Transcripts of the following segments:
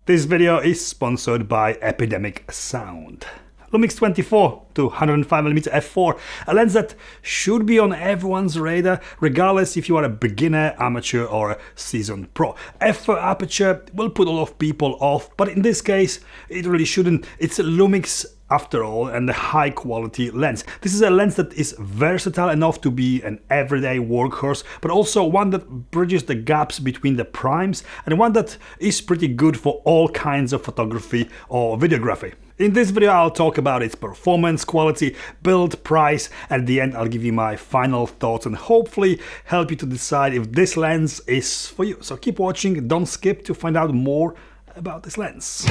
This video is sponsored by Epidemic Sound. LUMIX 24-105mm f4, a lens that should be on everyone's radar, regardless if you are a beginner, amateur or a seasoned pro. F4 aperture will put a lot of people off, but in this case, it really shouldn't. It's a LUMIX after all, and a high quality lens. This is a lens that is versatile enough to be an everyday workhorse, but also one that bridges the gaps between the primes, and one that is pretty good for all kinds of photography or videography. In this video I'll talk about its performance, quality, build, price, and at the end I'll give you my final thoughts and hopefully help you to decide if this lens is for you. So keep watching, don't skip to find out more about this lens.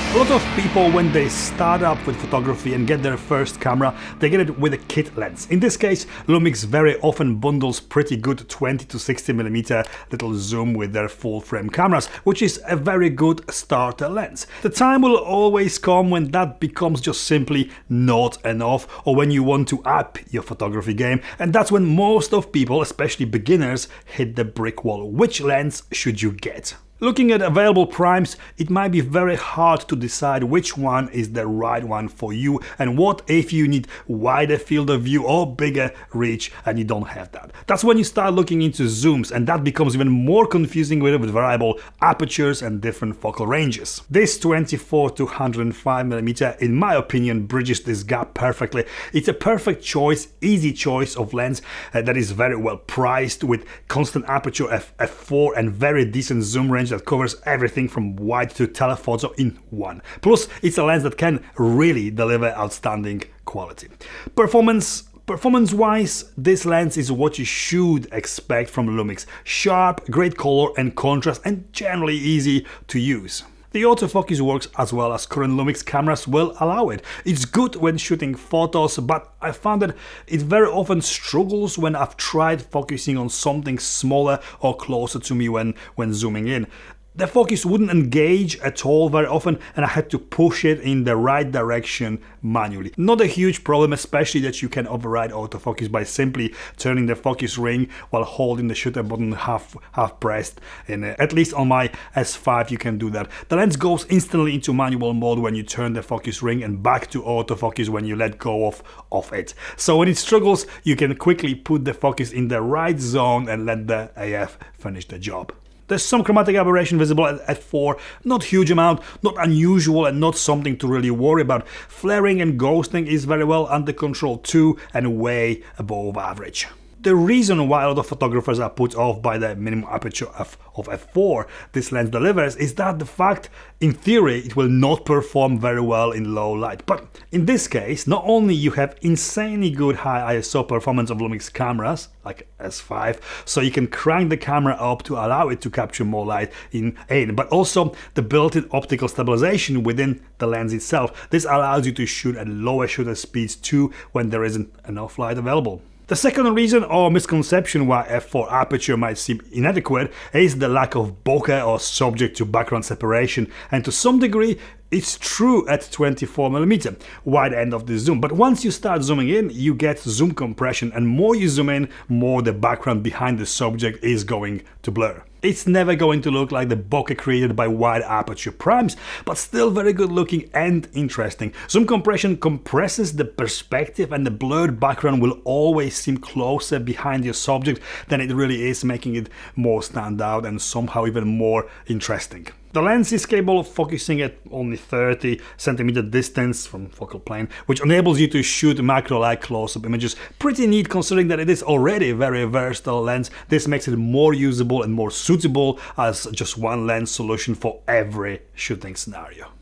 A lot of people, when they start up with photography and get their first camera, they get it with a kit lens. In this case, LUMIX very often bundles pretty good 20-60mm little zoom with their full frame cameras, which is a very good starter lens. The time will always come when that becomes just simply not enough, or when you want to up your photography game, and that's when most of people, especially beginners, hit the brick wall. Which lens should you get? Looking at available primes, it might be very hard to decide which one is the right one for you, and what if you need wider field of view or bigger reach and you don't have that. That's when you start looking into zooms, and that becomes even more confusing with variable apertures and different focal ranges. This 24-105mm, in my opinion, bridges this gap perfectly. It's a perfect choice, easy choice of lens that is very well priced, with constant aperture f4 and very decent zoom range that covers everything from wide to telephoto in one. Plus, it's a lens that can really deliver outstanding quality. Performance-wise, this lens is what you should expect from LUMIX. Sharp, great color and contrast, and generally easy to use. The autofocus works as well as current LUMIX cameras will allow it. It's good when shooting photos, but I found that it very often struggles when I've tried focusing on something smaller or closer to me when zooming in. The focus wouldn't engage at all very often, and I had to push it in the right direction manually. Not a huge problem, especially that you can override autofocus by simply turning the focus ring while holding the shutter button half pressed. And at least on my S5 you can do that. The lens goes instantly into manual mode when you turn the focus ring, and back to autofocus when you let go of it. So when it struggles, you can quickly put the focus in the right zone and let the AF finish the job. There's some chromatic aberration visible at f4, not huge amount, not unusual and not something to really worry about. Flaring and ghosting is very well under control too, and way above average. The reason why a lot of photographers are put off by the minimum aperture of f4 this lens delivers is that the fact, in theory, it will not perform very well in low light. But in this case, not only you have insanely good high ISO performance of LUMIX cameras, like S5, so you can crank the camera up to allow it to capture more light in, but also the built-in optical stabilization within the lens itself. This allows you to shoot at lower shutter speeds too when there isn't enough light available. The second reason or misconception why f4 aperture might seem inadequate is the lack of bokeh or subject to background separation, and to some degree it's true at 24mm, wide end of the zoom, but once you start zooming in, you get zoom compression, and more you zoom in, more the background behind the subject is going to blur. It's never going to look like the bokeh created by wide aperture primes, but still very good looking and interesting. Zoom compression compresses the perspective, and the blurred background will always seem closer behind your subject than it really is, making it more stand out and somehow even more interesting. The lens is capable of focusing at only 30cm distance from focal plane, which enables you to shoot macro-like close-up images. Pretty neat considering that it is already a very versatile lens. This makes it more usable and more suitable as just one lens solution for every shooting scenario.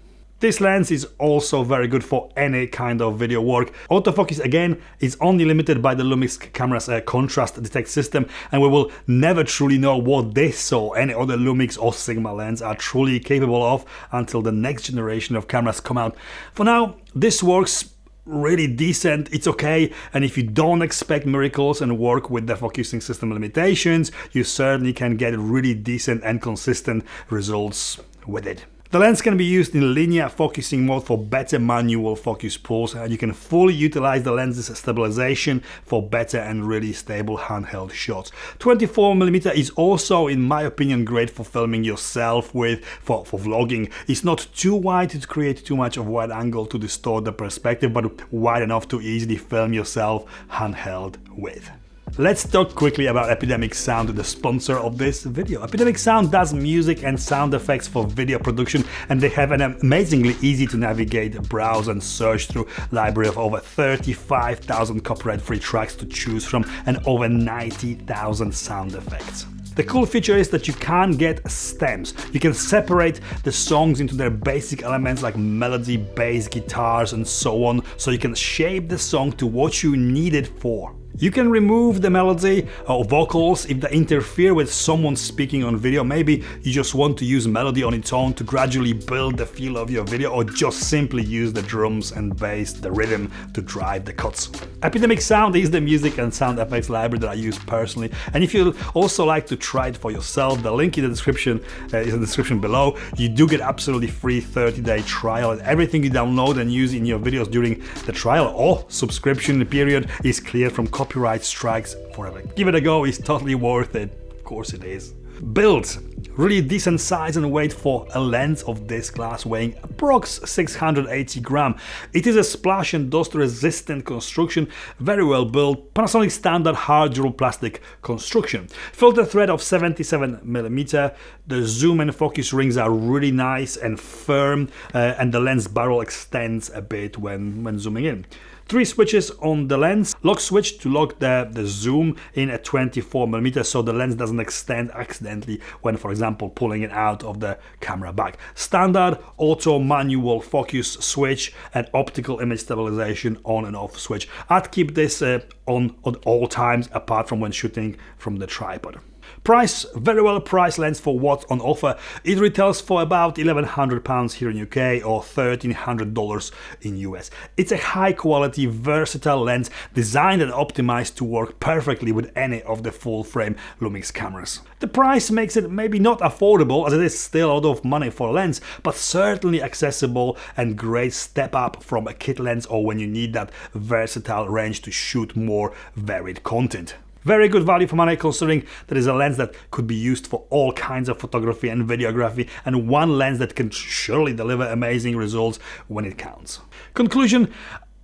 This lens is also very good for any kind of video work. Autofocus again is only limited by the LUMIX camera's contrast detect system, and we will never truly know what this or any other LUMIX or Sigma lens are truly capable of until the next generation of cameras come out. For now, this works really decent, it's okay, and if you don't expect miracles and work with the focusing system limitations, you certainly can get really decent and consistent results with it. The lens can be used in linear focusing mode for better manual focus pulls, and you can fully utilize the lens's stabilization for better and really stable handheld shots. 24mm is also, in my opinion, great for filming yourself with, for vlogging. It's not too wide to create too much of wide angle to distort the perspective, but wide enough to easily film yourself handheld with. Let's talk quickly about Epidemic Sound, the sponsor of this video. Epidemic Sound does music and sound effects for video production, and they have an amazingly easy to navigate, browse and search through library of over 35,000 copyright-free tracks to choose from and over 90,000 sound effects. The cool feature is that you can get stems. You can separate the songs into their basic elements like melody, bass, guitars and so on, so you can shape the song to what you need it for. You can remove the melody or vocals if they interfere with someone speaking on video. Maybe you just want to use melody on its own to gradually build the feel of your video, or just simply use the drums and bass, the rhythm, to drive the cuts. Epidemic Sound is the music and sound effects library that I use personally, and if you'd also like to try it for yourself, the link in the description is in the description below. You do get absolutely free 30-day trial, and everything you download and use in your videos during the trial or subscription period is cleared from copyright strikes forever. Give it a go, it's totally worth it. Of course it is. Build. Really decent size and weight for a lens of this class, weighing approx 680 grams. It is a splash and dust resistant construction, very well built, Panasonic standard hard durable plastic construction. Filter thread of 77mm, the zoom and focus rings are really nice and firm, and the lens barrel extends a bit when zooming in. 3 switches on the lens. Lock switch to lock the zoom in at 24mm, so the lens doesn't extend accidentally when, for example, pulling it out of the camera bag. Standard auto manual focus switch and optical image stabilization on and off switch. I'd keep this on at all times apart from when shooting from the tripod. Price, very well priced lens for what's on offer. It retails for about £1,100 here in UK or $1,300 in US. It's a high quality, versatile lens designed and optimized to work perfectly with any of the full frame Lumix cameras. The price makes it maybe not affordable, as it is still a lot of money for a lens, but certainly accessible and great step up from a kit lens or when you need that versatile range to shoot more varied content. Very good value for money, considering that is a lens that could be used for all kinds of photography and videography, and one lens that can surely deliver amazing results when it counts. Conclusion: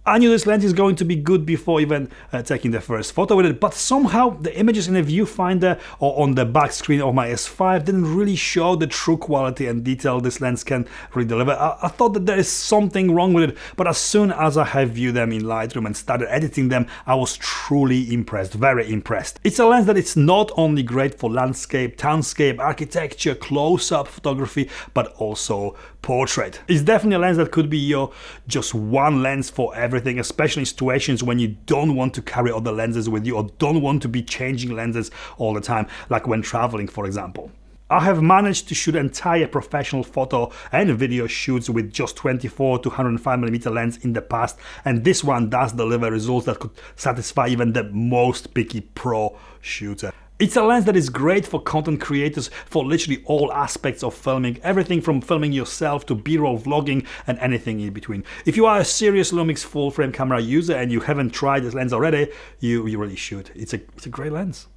I knew this lens is going to be good before even taking the first photo with it, but somehow the images in the viewfinder or on the back screen of my S5 didn't really show the true quality and detail this lens can really deliver. I thought that there is something wrong with it, but as soon as I have viewed them in Lightroom and started editing them, I was truly impressed, very impressed. It's a lens that is not only great for landscape, townscape, architecture, close-up photography, but also portrait. It's definitely a lens that could be your just one lens for everything, especially in situations when you don't want to carry other lenses with you or don't want to be changing lenses all the time, like when traveling, for example. I have managed to shoot entire professional photo and video shoots with just 24 to 105mm lens in the past, and this one does deliver results that could satisfy even the most picky pro shooter. It's a lens that is great for content creators for literally all aspects of filming, everything from filming yourself to b-roll vlogging and anything in between. If you are a serious Lumix full frame camera user and you haven't tried this lens already, you really should. It's a great lens.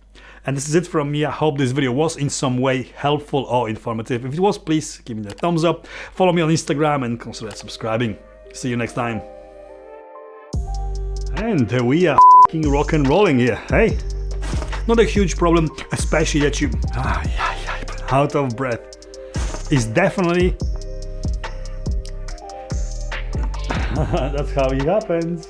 And this is it from me. I hope this video was in some way helpful or informative. If it was, please give me the thumbs up, follow me on Instagram and consider subscribing. See you next time. And we are fucking rock and rolling here, hey? Not a huge problem, especially that you out of breath. It's definitely that's how it happens.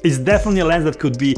It's definitely a lens that could be